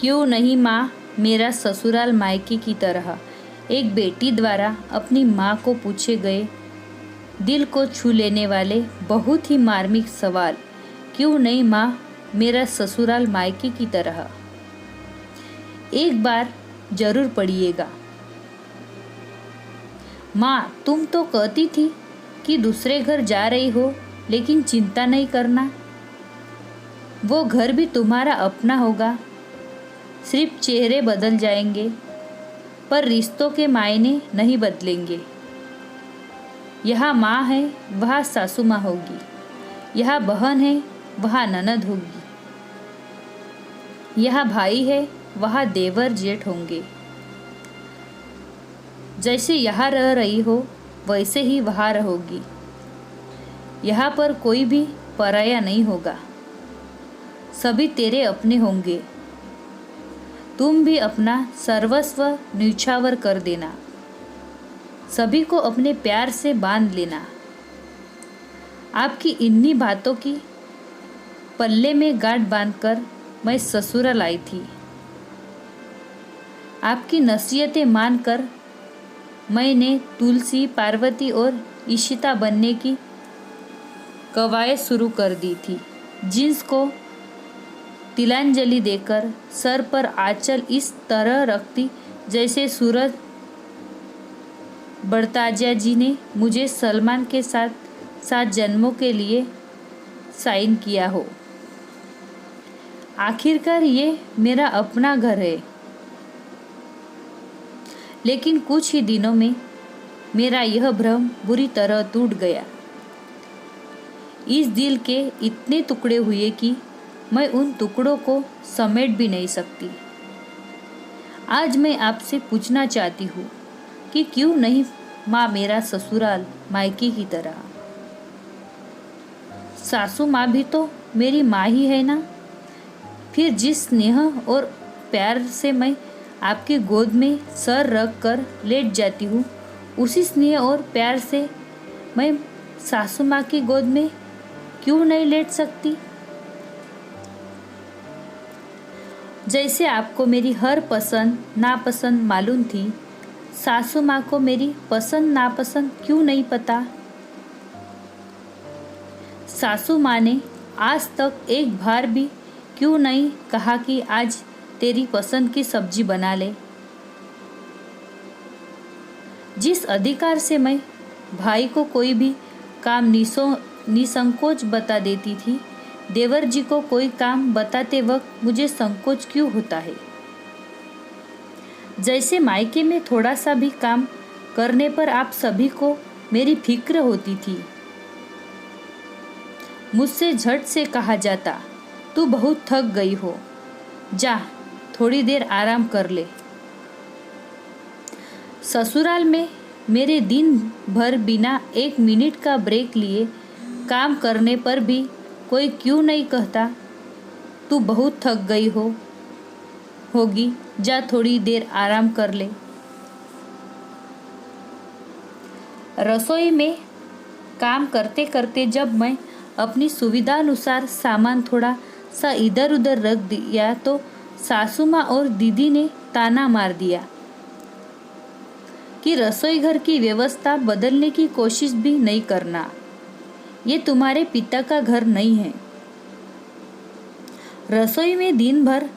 क्यों नहीं माँ मेरा ससुराल मायके की तरह। एक बेटी द्वारा अपनी माँ को पूछे गए दिल को छू लेने वाले बहुत ही मार्मिक सवाल। क्यों नहीं माँ मेरा ससुराल मायके की तरह। एक बार जरूर पढ़िएगा। माँ तुम तो कहती थी कि दूसरे घर जा रही हो, लेकिन चिंता नहीं करना, वो घर भी तुम्हारा अपना होगा। सिर्फ चेहरे बदल जाएंगे पर रिश्तों के मायने नहीं बदलेंगे। यहाँ माँ है वहाँ सासू माँ होगी, यहाँ बहन है वहाँ ननद होगी, यहाँ भाई है वहाँ देवर जेठ होंगे। जैसे यहाँ रह रही हो वैसे ही वहाँ रहोगी। यहाँ पर कोई भी पराया नहीं होगा, सभी तेरे अपने होंगे। तुम भी अपना सर्वस्व न्यौछावर कर देना, सभी को अपने प्यार से बांध लेना। आपकी इन्हीं बातों की पल्ले में गांठ बांधकर मैं ससुराल आई थी। आपकी नसीहतें मानकर मैंने तुलसी, पार्वती और इशिता बनने की कवायद शुरू कर दी थी। जिन्स को तिलांजलि देकर सर पर आंचल इस तरह रखती जैसे सूरज बड़ताजा जी ने मुझे सलमान के साथ 7 जन्मों के लिए साइन किया हो। आखिरकार ये मेरा अपना घर है। लेकिन कुछ ही दिनों में मेरा यह भ्रम बुरी तरह टूट गया। इस दिल के इतने टुकड़े हुए कि मैं उन टुकड़ों को समेट भी नहीं सकती। आज मैं आपसे पूछना चाहती हूँ कि क्यों नहीं माँ मेरा ससुराल मायके की तरह। सासू माँ भी तो मेरी माँ ही है ना। फिर जिस स्नेह और प्यार से मैं आपकी गोद में सर रख कर लेट जाती हूँ, उसी स्नेह और प्यार से मैं सासू माँ की गोद में क्यों नहीं लेट सकती। जैसे आपको मेरी हर पसंद नापसंद मालूम थी, सासू माँ को मेरी पसंद नापसंद क्यों नहीं पता। सासू माँ ने आज तक एक बार भी क्यों नहीं कहा कि आज तेरी पसंद की सब्जी बना ले। जिस अधिकार से मैं भाई को कोई भी काम निसंकोच बता देती थी, देवर जी को कोई काम बताते वक्त मुझे संकोच क्यों होता है। जैसे मायके में थोड़ा सा भी काम करने पर आप सभी को मेरी फिक्र होती थी। मुझसे झट से कहा जाता, तू बहुत थक गई हो, जा थोड़ी देर आराम कर ले। ससुराल में मेरे दिन भर बिना 1 मिनट का ब्रेक लिए काम करने पर भी कोई क्यों नहीं कहता, तू बहुत थक गई होगी, जा थोड़ी देर आराम कर ले। रसोई में काम करते करते जब मैं अपनी सुविधानुसार सामान थोड़ा सा इधर उधर रख दिया तो सासू माँ और दीदी ने ताना मार दिया कि रसोई घर की व्यवस्था बदलने की कोशिश भी नहीं करना, ये तुम्हारे पिता का घर नहीं है। रसोई में दिन भर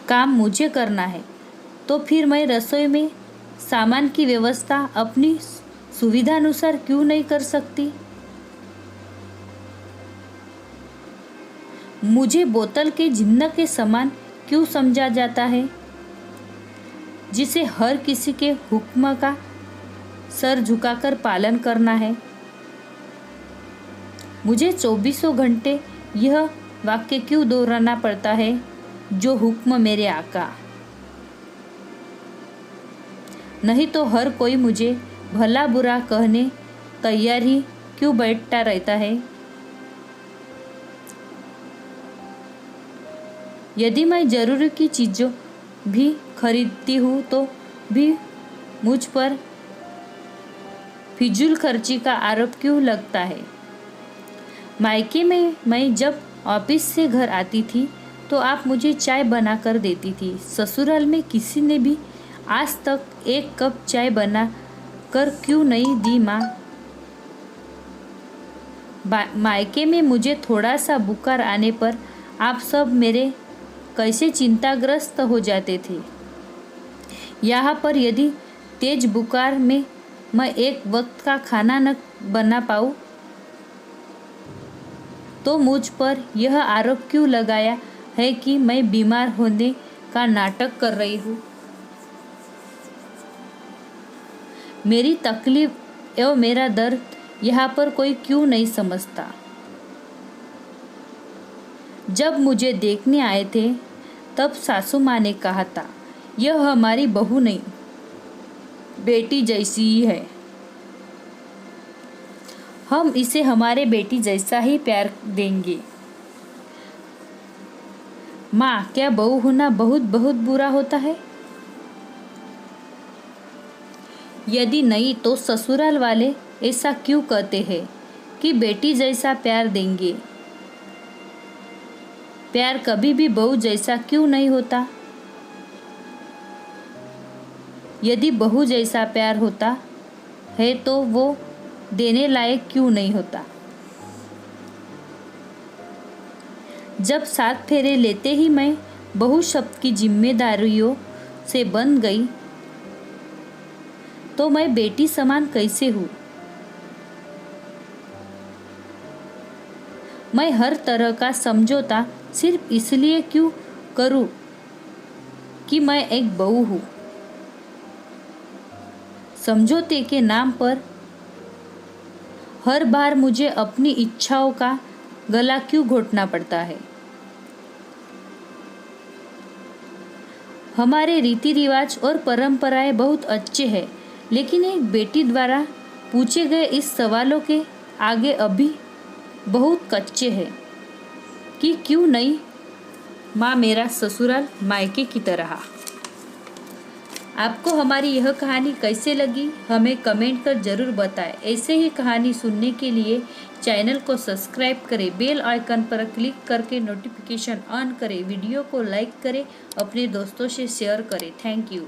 काम मुझे करना है, तो फिर मैं रसोई में सामान की व्यवस्था अपनी सुविधानुसार क्यों नहीं कर सकती। मुझे बोतल के जिन्न के समान क्यों समझा जाता है, जिसे हर किसी के हुक्म का सर झुकाकर पालन करना है। मुझे 24 घंटे यह वाक्य क्यों दोहराना पड़ता है, जो हुक्म मेरे आका। नहीं तो हर कोई मुझे भला बुरा कहने तैयार ही क्यों बैठता रहता है। यदि मैं जरूरी की चीज़ों भी खरीदती हूँ तो भी मुझ पर फिजूल खर्ची का आरोप क्यों लगता है। मायके में मैं जब ऑफिस से घर आती थी तो आप मुझे चाय बना कर देती थी। ससुराल में किसी ने भी आज तक एक कप चाय बना कर क्यों नहीं दी माँ? मायके में मुझे थोड़ा सा बुखार आने पर आप सब मेरे कैसे चिंताग्रस्त हो जाते थे। यहाँ पर यदि तेज बुखार में मैं एक वक्त का खाना न बना पाऊँ तो मुझ पर यह आरोप क्यों लगाया है कि मैं बीमार होने का नाटक कर रही हूँ? मेरी तकलीफ एवं मेरा दर्द यहाँ पर कोई क्यों नहीं समझता? जब मुझे देखने आए थे तब सासू माँ ने कहा था, यह हमारी बहू नहीं बेटी जैसी ही है, हम इसे हमारे बेटी जैसा ही प्यार देंगे। माँ, क्या बहू होना बहुत बहुत बुरा होता है? यदि नहीं तो ससुराल वाले ऐसा क्यों कहते हैं कि बेटी जैसा प्यार देंगे? प्यार कभी भी बहू जैसा क्यों नहीं होता? यदि बहू जैसा प्यार होता है तो वो देने लायक क्यों नहीं होता? जब 7 फेरे लेते ही मैं बहू शब्द की जिम्मेदारियों से बंध गई तो मैं बेटी समान कैसे हूँ? मैं हर तरह का समझौता सिर्फ इसलिए क्यों करूँ कि मैं एक बहू हूँ? समझौते के नाम पर हर बार मुझे अपनी इच्छाओं का गला क्यों घोटना पड़ता है? हमारे रीति रिवाज और परंपराएं बहुत अच्छे हैं, लेकिन एक बेटी द्वारा पूछे गए इस सवालों के आगे अभी बहुत कच्चे हैं कि क्यों नहीं माँ मेरा ससुराल मायके की तरह। आपको हमारी यह कहानी कैसे लगी हमें कमेंट कर ज़रूर बताएं। ऐसे ही कहानी सुनने के लिए चैनल को सब्सक्राइब करें, बेल आइकन पर क्लिक करके नोटिफिकेशन ऑन करें, वीडियो को लाइक करें, अपने दोस्तों से शेयर करें। Thank you.